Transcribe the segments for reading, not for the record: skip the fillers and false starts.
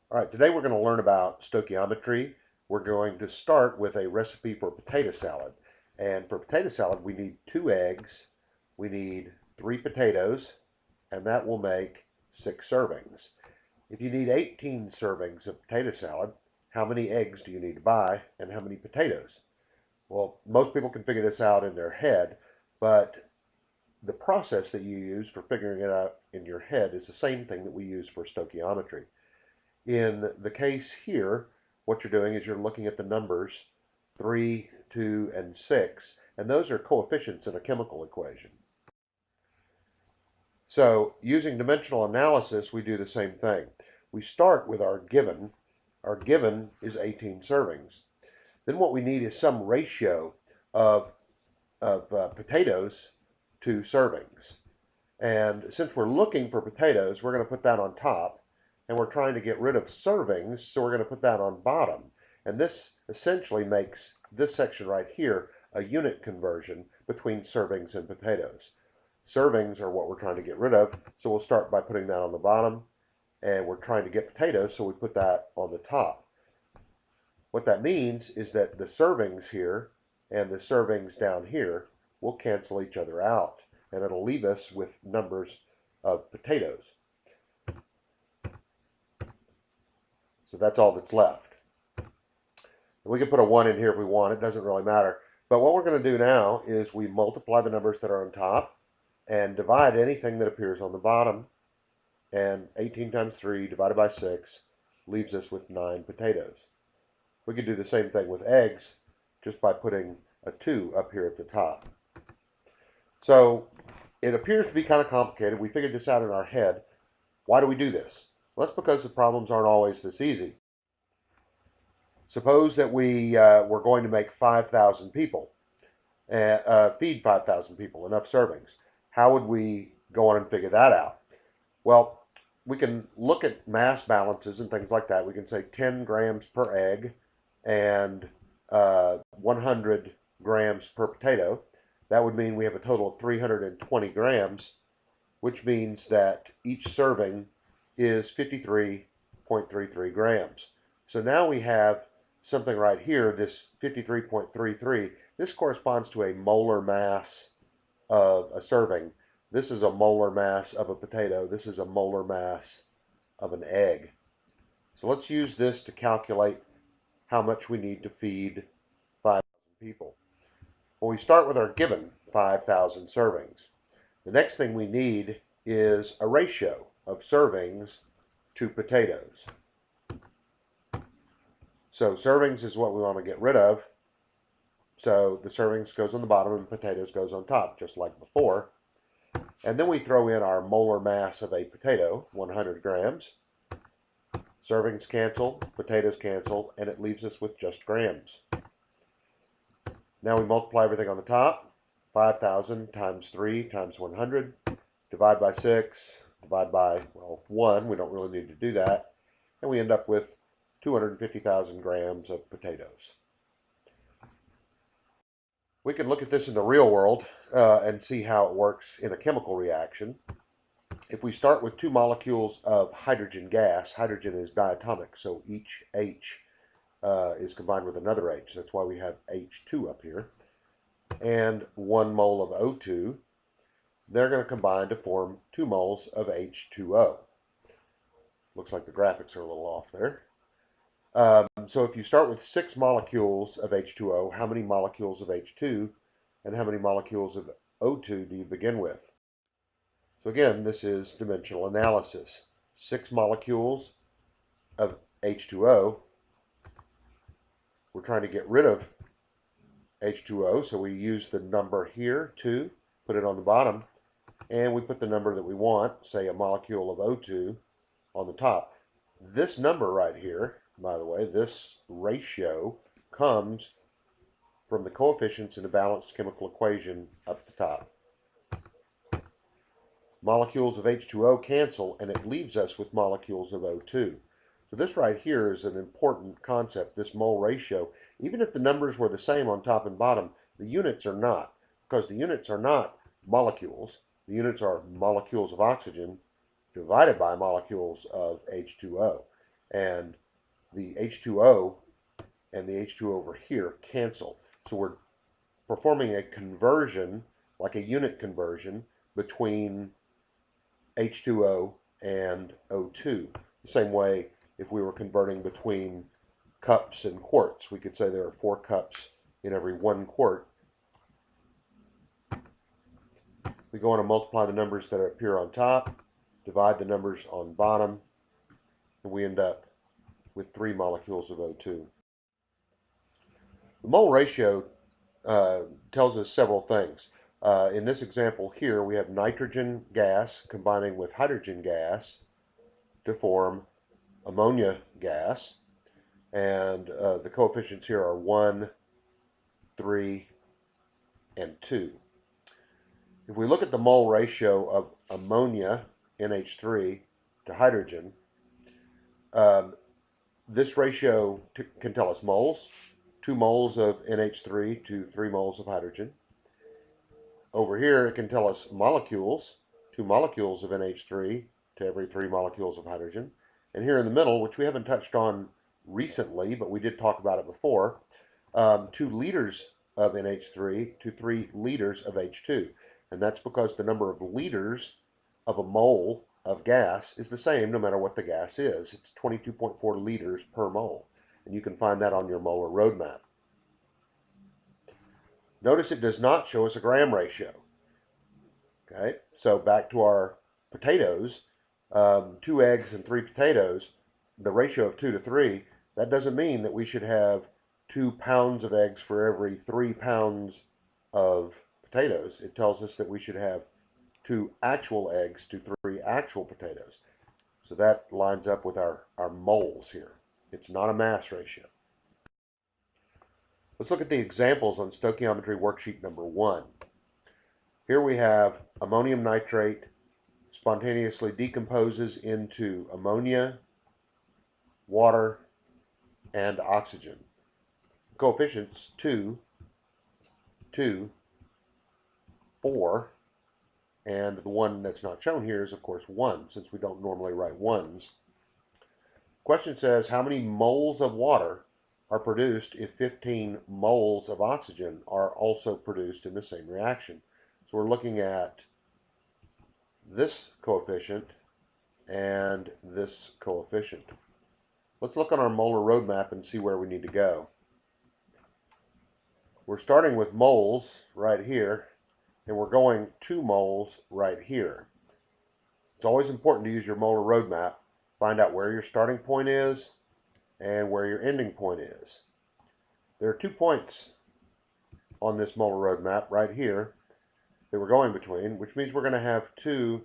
All right, today we're going to learn about stoichiometry. We're going to start with a recipe for potato salad. And for potato salad, we need 2 eggs, we need 3 potatoes, and that will make 6 servings. If you need 18 servings of potato salad, how many eggs do you need to buy and how many potatoes? Well, most people can figure this out in their head, but the process that you use for figuring it out in your head is the same thing that we use for stoichiometry. In the case here, what you're doing is you're looking at the numbers 3, 2, and 6, and those are coefficients in a chemical equation. So using dimensional analysis, we do the same thing. We start with our given. Our given is 18 servings. Then what we need is some ratio of, potatoes to servings. And since we're looking for potatoes, we're going to put that on top. And we're trying to get rid of servings, so we're going to put that on bottom. And this essentially makes this section right here a unit conversion between servings and potatoes. Servings are what we're trying to get rid of, so we'll start by putting that on the bottom. And we're trying to get potatoes, so we put that on the top. What that means is that the servings here and the servings down here will cancel each other out. And it'll leave us with numbers of potatoes. So that's all that's left. We can put a 1 in here if we want. It doesn't really matter. But what we're going to do now is we multiply the numbers that are on top and divide anything that appears on the bottom. And 18 times 3 divided by 6 leaves us with 9 potatoes. We could do the same thing with eggs just by putting a 2 up here at the top. So it appears to be kind of complicated. We figured this out in our head. Why do we do this? Well, that's because the problems aren't always this easy. Suppose that we were going to make 5,000 people, feed 5,000 people, enough servings. How would we go on and figure that out? Well, we can look at mass balances and things like that. We can say 10 grams per egg and 100 grams per potato. That would mean we have a total of 320 grams, which means that each serving is 53.33 grams. So now we have something right here, this 53.33. This corresponds to a molar mass of a serving. This is a molar mass of a potato. This is a molar mass of an egg. So let's use this to calculate how much we need to feed 5,000 people. Well, we start with our given 5,000 servings. The next thing we need is a ratio of servings to potatoes. So servings is what we want to get rid of. So the servings goes on the bottom and potatoes goes on top, just like before. And then we throw in our molar mass of a potato, 100 grams. Servings cancel, potatoes cancel, and it leaves us with just grams. Now we multiply everything on the top. 5,000 times 3 times 100. Divide by 6. Divide by, well, 1. We don't really need to do that. And we end up with 250,000 grams of potatoes. We can look at this in the real world and see how it works in a chemical reaction. If we start with 2 molecules of hydrogen gas, hydrogen is diatomic, so each H is combined with another H. That's why we have H2 up here. And 1 mole of O2, they're going to combine to form 2 moles of H2O. Looks like the graphics are a little off there. So if you start with 6 molecules of H2O, how many molecules of H2 and how many molecules of O2 do you begin with? So again, this is dimensional analysis. 6 molecules of H2O. We're trying to get rid of H2O, so we use the number here, 2, put it on the bottom, and we put the number that we want, say a molecule of O2, on the top. This number right here, by the way, this ratio comes from the coefficients in a balanced chemical equation up at the top. Molecules of H2O cancel, and it leaves us with molecules of O2. So this right here is an important concept, this mole ratio. Even if the numbers were the same on top and bottom, the units are not, because the units are not molecules. The units are molecules of oxygen divided by molecules of H2O. and the H2O and the H2O over here cancel. So we're performing a conversion, like a unit conversion, between H2O and O2. The same way if we were converting between cups and quarts, we could say there are 4 cups in every 1 quart. We go on and multiply the numbers that appear on top, divide the numbers on bottom, and we end up with 3 molecules of O2. The mole ratio tells us several things. In this example here, we have nitrogen gas combining with hydrogen gas to form ammonia gas, and the coefficients here are 1, 3, and 2. If we look at the mole ratio of ammonia, NH3, to hydrogen, this ratio can tell us moles, 2 moles of NH3 to 3 moles of hydrogen. Over here, it can tell us molecules, 2 molecules of NH3 to every 3 molecules of hydrogen. And here in the middle, which we haven't touched on recently, but we did talk about it before, 2 liters of NH3 to 3 liters of H2. And that's because the number of liters of a mole of gas is the same no matter what the gas is. It's 22.4 liters per mole. And you can find that on your molar roadmap. Notice it does not show us a gram ratio. Okay, so back to our potatoes, 2 eggs and 3 potatoes, the ratio of 2 to 3, that doesn't mean that we should have 2 pounds of eggs for every 3 pounds of potatoes. It tells us that we should have 2 actual eggs to 3 actual potatoes. So that lines up with our moles here. It's not a mass ratio. Let's look at the examples on stoichiometry worksheet number 1. Here we have ammonium nitrate spontaneously decomposes into ammonia, water, and oxygen. Coefficients 2, 2, 4, and the one that's not shown here is of course 1, since we don't normally write 1s. Question says how many moles of water are produced if 15 moles of oxygen are also produced in the same reaction. So we're looking at this coefficient and this coefficient. Let's look on our molar roadmap and see where we need to go. We're starting with moles right here, and we're going 2 moles right here. It's always important to use your molar roadmap. Find out where your starting point is and where your ending point is. There are 2 points on this molar roadmap right here that we're going between, which means we're going to have 2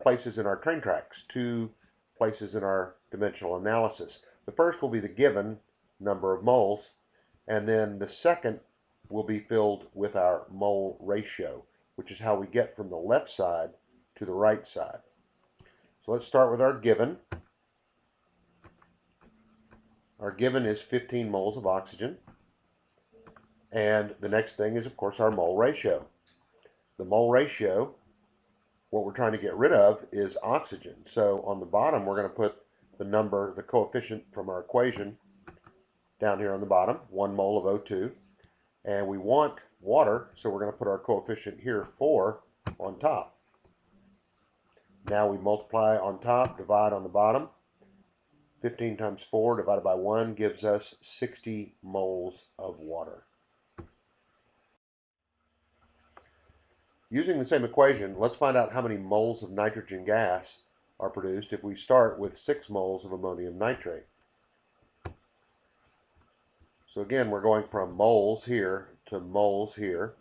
places in our train tracks, 2 places in our dimensional analysis. The first will be the given number of moles, and then the second will be filled with our mole ratio, which is how we get from the left side to the right side. So let's start with our given. Our given is 15 moles of oxygen. And the next thing is, of course, our mole ratio. The mole ratio, what we're trying to get rid of is oxygen. So on the bottom, we're going to put the number, the coefficient from our equation down here on the bottom, 1 mole of O2. And we want water, so we're going to put our coefficient here, 4, on top. Now we multiply on top, divide on the bottom. 15 times 4 divided by 1 gives us 60 moles of water. Using the same equation, let's find out how many moles of nitrogen gas are produced if we start with 6 moles of ammonium nitrate. So again, we're going from moles here to moles here.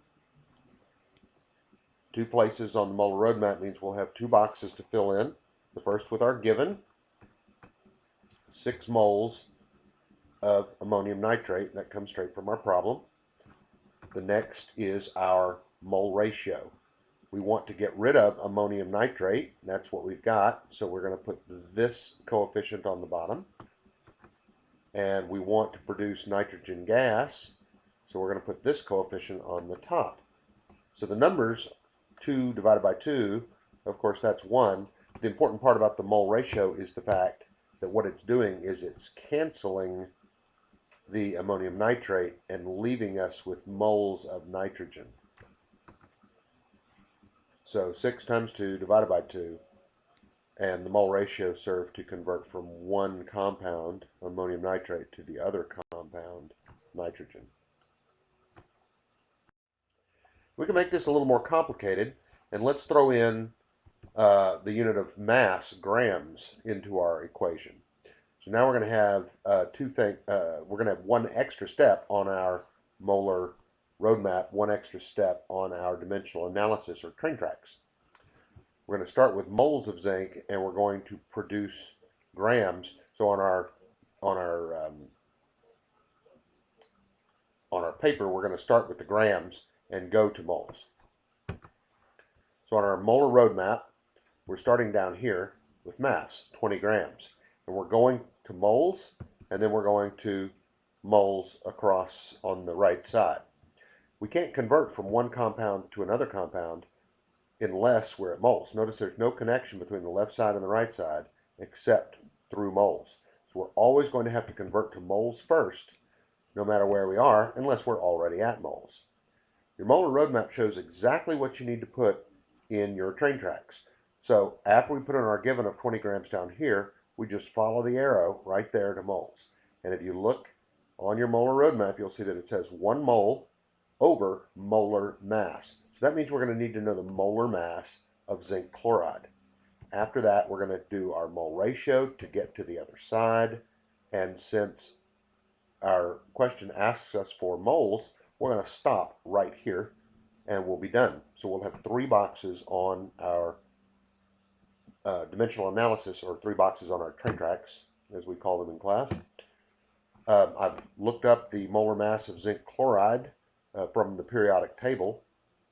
2 places on the molar roadmap means we'll have 2 boxes to fill in. The first with our given, 6 moles of ammonium nitrate. That comes straight from our problem. The next is our mole ratio. We want to get rid of ammonium nitrate. That's what we've got. So we're going to put this coefficient on the bottom. And we want to produce nitrogen gas. So we're going to put this coefficient on the top. So the numbers, 2 divided by 2, of course that's 1. The important part about the mole ratio is the fact that what it's doing is it's canceling the ammonium nitrate and leaving us with moles of nitrogen. So 6 times 2 divided by 2, and the mole ratio served to convert from one compound, ammonium nitrate, to the other compound, nitrogen. We can make this a little more complicated, and let's throw in the unit of mass, grams, into our equation. So now we're going to have we're going to have one extra step on our molar roadmap, one extra step on our dimensional analysis or train tracks. We're going to start with moles of zinc, and we're going to produce grams. So on our paper, we're going to start with the grams and go to moles. So on our molar roadmap, we're starting down here with mass, 20 grams. And we're going to moles, and then we're going to moles across on the right side. We can't convert from one compound to another compound unless we're at moles. Notice there's no connection between the left side and the right side except through moles. So we're always going to have to convert to moles first, no matter where we are, unless we're already at moles. Your molar roadmap shows exactly what you need to put in your train tracks. So after we put in our given of 20 grams down here, we just follow the arrow right there to moles. And if you look on your molar roadmap, you'll see that it says 1 mole over molar mass. So that means we're going to need to know the molar mass of zinc chloride. After that, we're going to do our mole ratio to get to the other side. And since our question asks us for moles, we're going to stop right here and we'll be done. So we'll have 3 boxes on our dimensional analysis, or 3 boxes on our train tracks, as we call them in class. I've looked up the molar mass of zinc chloride from the periodic table,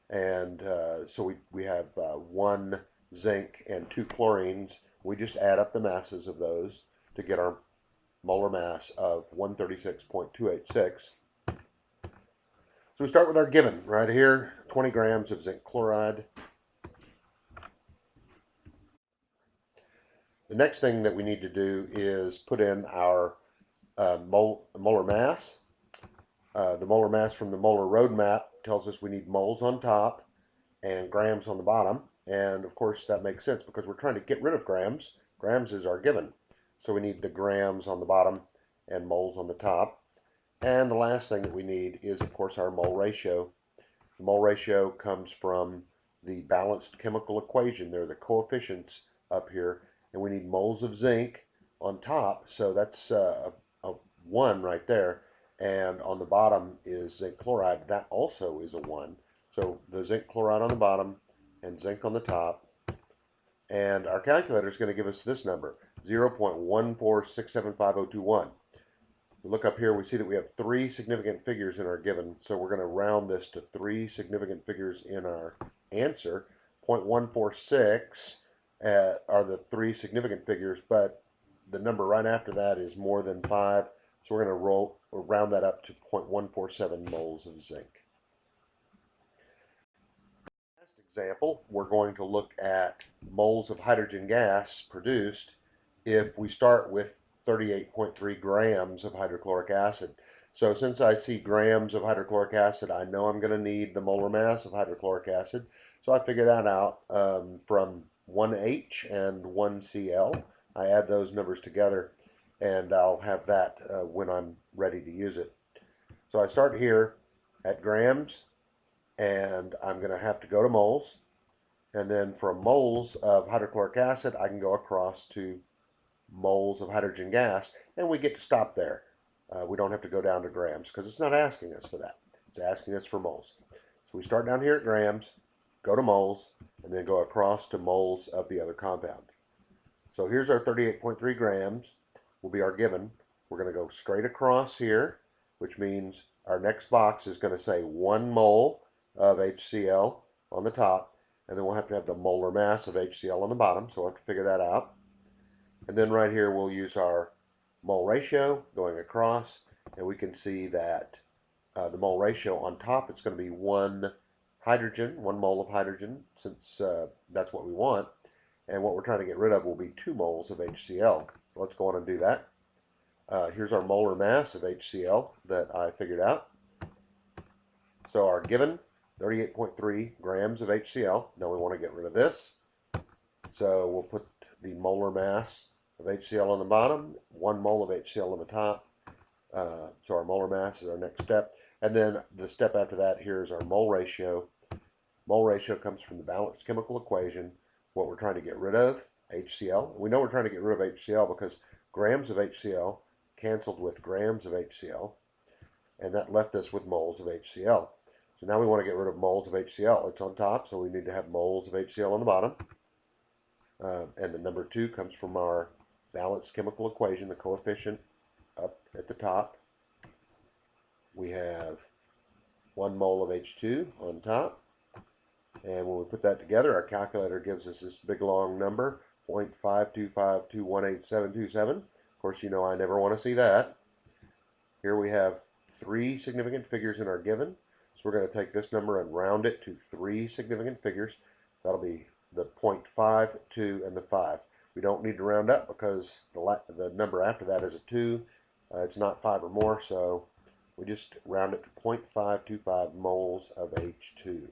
and so we have 1 zinc and 2 chlorines. We just add up the masses of those to get our molar mass of 136.286. So we start with our given right here, 20 grams of zinc chloride. The next thing that we need to do is put in our molar mass. The molar mass from the molar roadmap tells us we need moles on top and grams on the bottom. And of course that makes sense because we're trying to get rid of grams. Grams is our given. So we need the grams on the bottom and moles on the top. And the last thing that we need is, of course, our mole ratio. The mole ratio comes from the balanced chemical equation. They're the coefficients up here. And we need moles of zinc on top. So that's a 1 right there. And on the bottom is zinc chloride. That also is a 1. So the zinc chloride on the bottom and zinc on the top. And our calculator is going to give us this number, 0.146750021. We look up here, we see that we have 3 significant figures in our given, so we're going to round this to 3 significant figures in our answer. 0.146 are the 3 significant figures, but the number right after that is more than 5, so we're going to round that up to 0.147 moles of zinc. Last example, we're going to look at moles of hydrogen gas produced if we start with 38.3 grams of hydrochloric acid. So since I see grams of hydrochloric acid, I know I'm going to need the molar mass of hydrochloric acid. So I figure that out from 1H and 1Cl. I add those numbers together and I'll have that when I'm ready to use it. So I start here at grams and I'm going to have to go to moles. And then from moles of hydrochloric acid, I can go across to moles of hydrogen gas, and we get to stop there. We don't have to go down to grams because it's not asking us for that. It's asking us for moles. So we start down here at grams, go to moles, and then go across to moles of the other compound. So here's our 38.3 grams will be our given. We're going to go straight across here, which means our next box is going to say 1 mole of HCl on the top, and then we'll have to have the molar mass of HCl on the bottom, so we'll have to figure that out. And then right here we'll use our mole ratio going across, and we can see that the mole ratio on top, it's going to be 1 hydrogen, 1 mole of hydrogen, since that's what we want. And what we're trying to get rid of will be 2 moles of HCl. let's go on and do that. Here's our molar mass of HCl that I figured out. So our given 38.3 grams of HCl. Now we want to get rid of this. So we'll put the molar mass of HCl on the bottom, 1 mole of HCl on the top. So our molar mass is our next step. And then the step after that, here's our mole ratio. Mole ratio comes from the balanced chemical equation. What we're trying to get rid of, HCl. We know we're trying to get rid of HCl because grams of HCl canceled with grams of HCl, and that left us with moles of HCl. So now we want to get rid of moles of HCl. It's on top, so we need to have moles of HCl on the bottom. And the number 2 comes from our balanced chemical equation, the coefficient up at the top. We have 1 mole of H2 on top. And when we put that together, our calculator gives us this big long number, 0.525218727. Of course, you know I never want to see that. Here we have 3 significant figures in our given. So we're going to take this number and round it to 3 significant figures. That'll be the 0.5, 2, and the 5. We don't need to round up because the number after that is a 2. It's not 5 or more, so we just round it to 0.525 moles of H2.